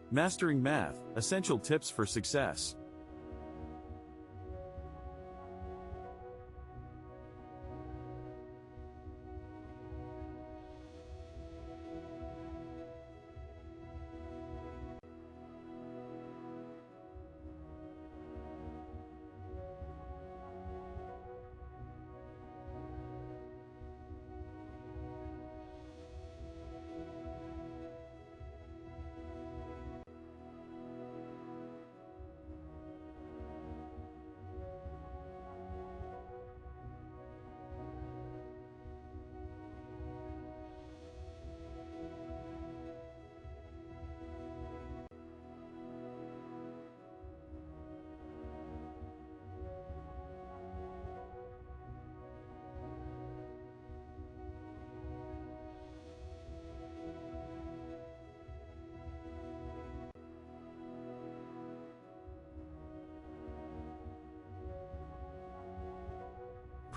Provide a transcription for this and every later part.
Mastering Math, Essential Tips for Success.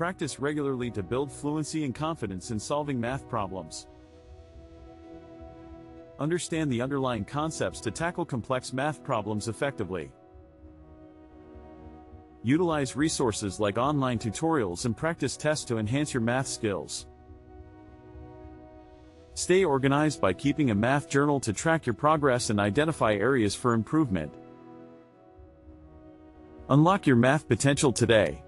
Practice regularly to build fluency and confidence in solving math problems. Understand the underlying concepts to tackle complex math problems effectively. Utilize resources like online tutorials and practice tests to enhance your math skills. Stay organized by keeping a math journal to track your progress and identify areas for improvement. Unlock your math potential today.